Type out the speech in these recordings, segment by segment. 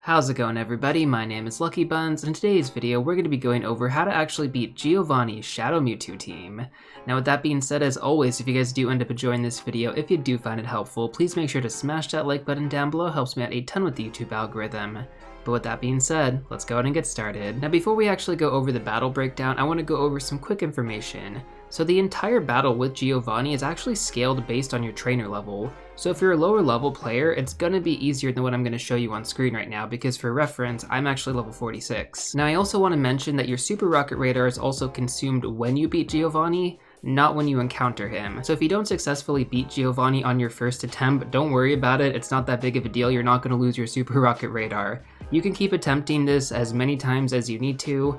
How's it going, everybody? My name is LuckyBunz, and in today's video we're going to be going over how to actually beat Giovanni's Shadow Mewtwo team. Now with that being said, as always, if you guys do end up enjoying this video, if you do find it helpful, please make sure to smash that like button down below. It helps me out a ton with the YouTube algorithm. But with that being said, let's go ahead and get started. Now before we actually go over the battle breakdown, I want to go over some quick information. So the entire battle with Giovanni is actually scaled based on your trainer level. So if you're a lower level player, it's gonna be easier than what I'm gonna show you on screen right now, because for reference, I'm actually level 46. Now I also want to mention that your Super Rocket Radar is also consumed when you beat Giovanni, not when you encounter him. So if you don't successfully beat Giovanni on your first attempt, don't worry about it, it's not that big of a deal, you're not gonna lose your Super Rocket Radar. You can keep attempting this as many times as you need to,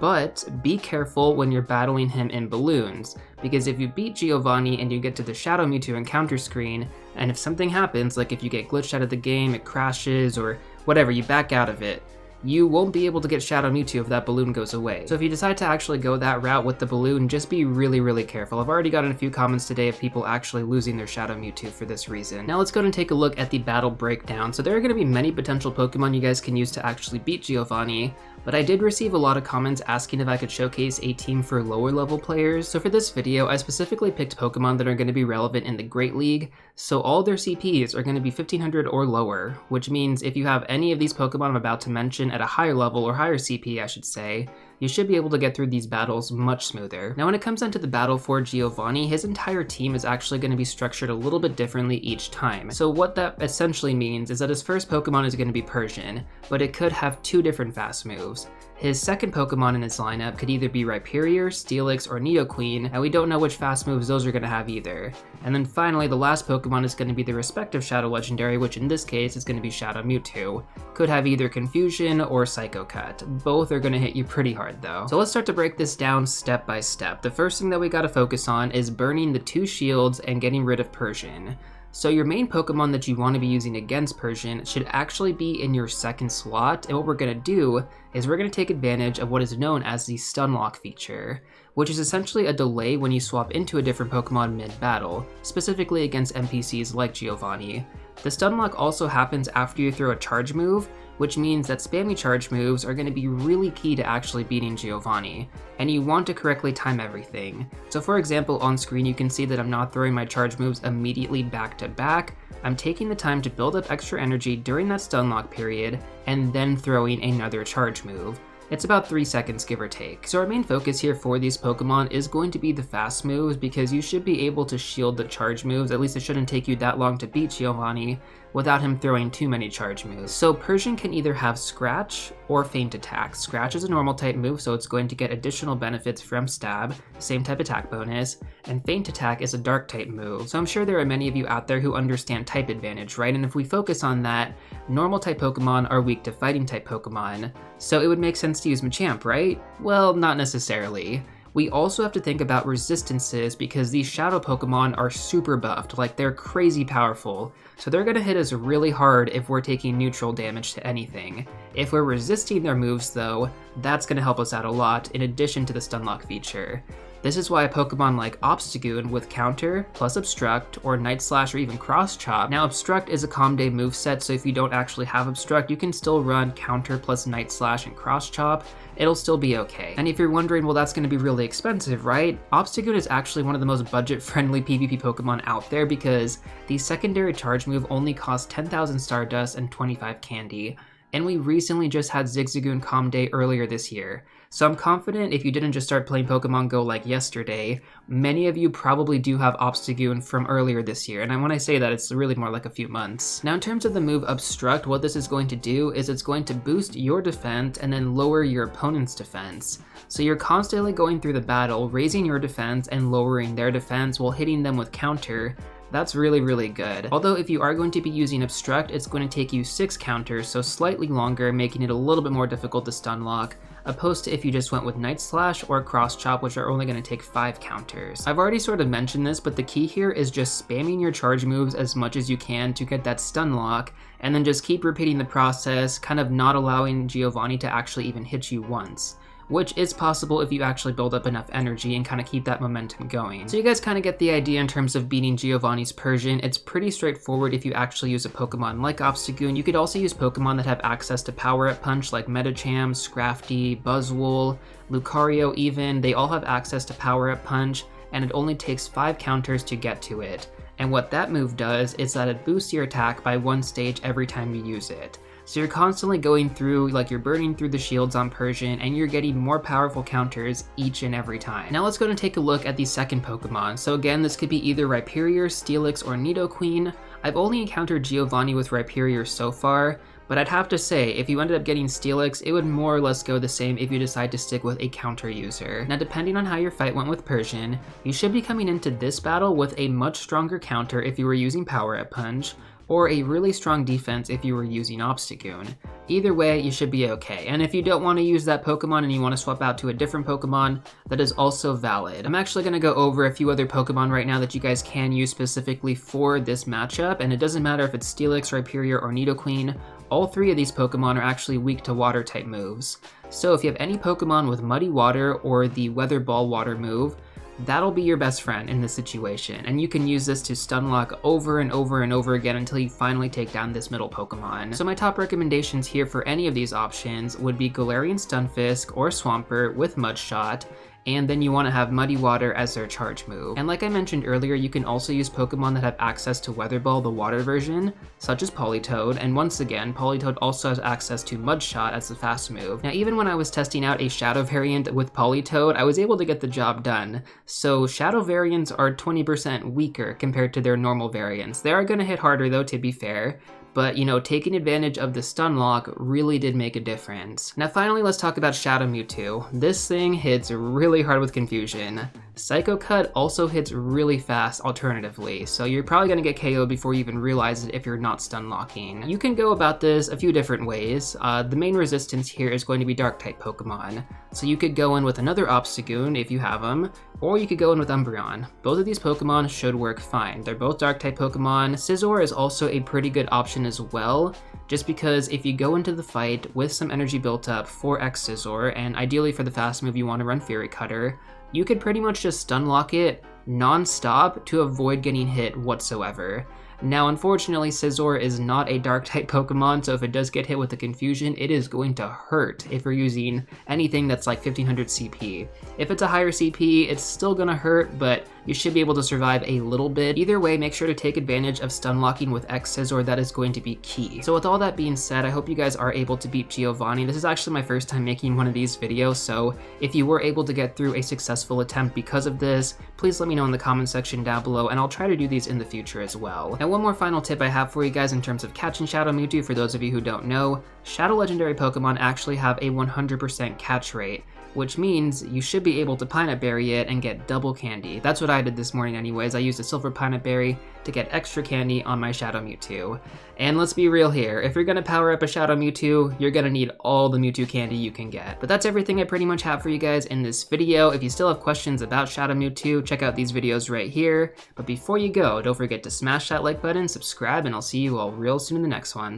but be careful when you're battling him in balloons, because if you beat Giovanni and you get to the Shadow Mewtwo encounter screen, and if something happens, like if you get glitched out of the game, it crashes, or whatever, you back out of it, you won't be able to get Shadow Mewtwo if that balloon goes away. So if you decide to actually go that route with the balloon, just be really careful. I've already gotten a few comments today of people actually losing their Shadow Mewtwo for this reason. Now let's go and take a look at the battle breakdown. So there are going to be many potential Pokemon you guys can use to actually beat Giovanni, but I did receive a lot of comments asking if I could showcase a team for lower level players. So for this video, I specifically picked Pokemon that are going to be relevant in the Great League, so all their CPs are going to be 1500 or lower, which means if you have any of these Pokemon I'm about to mention at a higher level, or higher CP I should say, you should be able to get through these battles much smoother. Now when it comes down to the battle for Giovanni, his entire team is actually going to be structured a little bit differently each time. So what that essentially means is that his first Pokemon is going to be Persian, but it could have two different fast moves. His second Pokemon in his lineup could either be Rhyperior, Steelix, or Nidoqueen, and we don't know which fast moves those are going to have either. And then finally, the last Pokemon is going to be the respective Shadow Legendary, which in this case is going to be Shadow Mewtwo. Could have either Confusion or Psycho Cut. Both are going to hit you pretty hard though. So let's start to break this down step by step. The first thing that we got to focus on is burning the two shields and getting rid of Persian. So your main Pokemon that you want to be using against Persian should actually be in your second slot, and what we're going to do is we're going to take advantage of what is known as the Stun Lock feature, which is essentially a delay when you swap into a different Pokemon mid-battle, specifically against NPCs like Giovanni. The Stun Lock also happens after you throw a charge move, which means that spammy charge moves are going to be really key to actually beating Giovanni, and you want to correctly time everything. So for example, on screen you can see that I'm not throwing my charge moves immediately back to back. I'm taking the time to build up extra energy during that stun lock period, and then throwing another charge move. It's about 3 seconds give or take. So our main focus here for these Pokemon is going to be the fast moves, because you should be able to shield the charge moves, at least it shouldn't take you that long to beat Giovanni without him throwing too many charge moves. So Persian can either have Scratch or Feint Attack. Scratch is a normal type move, so it's going to get additional benefits from Stab, same type attack bonus, and Feint Attack is a dark type move. So I'm sure there are many of you out there who understand type advantage, right? And if we focus on that, normal type Pokemon are weak to fighting type Pokemon, so it would make sense to use Machamp, right? Well, not necessarily. We also have to think about resistances, because these shadow Pokemon are super buffed, like they're crazy powerful, so they're going to hit us really hard if we're taking neutral damage to anything. If we're resisting their moves though, that's going to help us out a lot, in addition to the Stun Lock feature. This is why a Pokemon like Obstagoon with Counter, plus Obstruct, or Night Slash, or even Cross Chop. Now Obstruct is a Calm Day moveset, so if you don't actually have Obstruct, you can still run Counter plus Night Slash and Cross Chop. It'll still be okay. And if you're wondering, well, that's going to be really expensive, right? Obstagoon is actually one of the most budget-friendly PvP Pokemon out there, because the secondary charge move only costs 10,000 Stardust and 25 Candy. And we recently just had Zigzagoon Calm Day earlier this year. So I'm confident if you didn't just start playing Pokemon Go like yesterday, many of you probably do have Obstagoon from earlier this year, and when I say that, it's really more like a few months. Now in terms of the move Obstruct, what this is going to do is it's going to boost your defense and then lower your opponent's defense. So you're constantly going through the battle, raising your defense and lowering their defense while hitting them with Counter. That's really good. Although if you are going to be using Obstruct, it's going to take you 6 counters, so slightly longer, making it a little bit more difficult to stun lock, opposed to if you just went with Night Slash or Cross Chop, which are only going to take 5 counters. I've already sort of mentioned this, but the key here is just spamming your charge moves as much as you can to get that stun lock, and then just keep repeating the process, kind of not allowing Giovanni to actually even hit you once. which is possible if you actually build up enough energy and kind of keep that momentum going. So you guys kind of get the idea in terms of beating Giovanni's Persian. It's pretty straightforward if you actually use a Pokemon like Obstagoon. You could also use Pokemon that have access to Power-Up Punch like Medicham, Scrafty, Buzzwole, Lucario even. They all have access to Power-Up Punch, and it only takes 5 counters to get to it. And what that move does is that it boosts your attack by 1 stage every time you use it. So you're constantly going through, like you're burning through the shields on Persian, and you're getting more powerful counters each and every time. Now let's go and take a look at the second Pokemon. So again, this could be either Rhyperior, Steelix, or Nidoqueen. I've only encountered Giovanni with Rhyperior so far, but I'd have to say, if you ended up getting Steelix, it would more or less go the same if you decide to stick with a counter user. Now depending on how your fight went with Persian, you should be coming into this battle with a much stronger counter if you were using Power-Up Punch, or a really strong defense if you were using Obstagoon. Either way, you should be okay. And if you don't want to use that Pokemon and you want to swap out to a different Pokemon, that is also valid. I'm actually going to go over a few other Pokemon right now that you guys can use specifically for this matchup, and it doesn't matter if it's Steelix, Rhyperior, or Nidoqueen. All 3 of these Pokemon are actually weak to water type moves. So if you have any Pokemon with Muddy Water or the Weather Ball Water move, that'll be your best friend in this situation, and you can use this to stun lock over and over and over again until you finally take down this middle Pokemon. So my top recommendations here for any of these options would be Galarian Stunfisk or Swampert with Mudshot, and then you want to have Muddy Water as their charge move. And like I mentioned earlier, you can also use Pokemon that have access to Weather Ball, the water version, such as Politoed, and once again, Politoed also has access to Mudshot as the fast move. Now even when I was testing out a Shadow variant with Politoed, I was able to get the job done. So Shadow variants are 20% weaker compared to their normal variants. They are going to hit harder though, to be fair, but you know, taking advantage of the stun lock really did make a difference. Now finally, let's talk about Shadow Mewtwo. This thing hits really hard with confusion. Psycho Cut also hits really fast alternatively, so you're probably going to get KO'd before you even realize it if you're not stun locking. You can go about this a few different ways. The main resistance here is going to be Dark type Pokemon, so you could go in with another Obstagoon if you have them, or you could go in with Umbreon. Both of these Pokemon should work fine. They're both Dark type Pokemon. Scizor is also a pretty good option as well, just because if you go into the fight with some energy built up for X Scizor, and ideally for the fast move you want to run Fury Cutter, you could pretty much just stun lock it non-stop to avoid getting hit whatsoever. Now unfortunately, Scizor is not a Dark type Pokemon, so if it does get hit with the confusion, it is going to hurt if you're using anything that's like 1500 CP. If it's a higher CP, it's still gonna hurt, but you should be able to survive a little bit. Either way, make sure to take advantage of stun locking with X Scizor. That is going to be key. So with all that being said, I hope you guys are able to beat Giovanni. This is actually my first time making one of these videos, so if you were able to get through a successful attempt because of this, please let me know in the comment section down below, and I'll try to do these in the future as well. Now one more final tip I have for you guys in terms of catching Shadow Mewtwo, for those of you who don't know, Shadow Legendary Pokemon actually have a 100% catch rate, which means you should be able to Pineapple Berry it and get double candy. That's what I did this morning anyways. I used a Silver Pineapple Berry to get extra candy on my Shadow Mewtwo. And let's be real here, if you're gonna power up a Shadow Mewtwo, you're gonna need all the Mewtwo candy you can get. But that's everything I pretty much have for you guys in this video. If you still have questions about Shadow Mewtwo, check out these videos right here. But before you go, don't forget to smash that like button, subscribe, and I'll see you all real soon in the next one.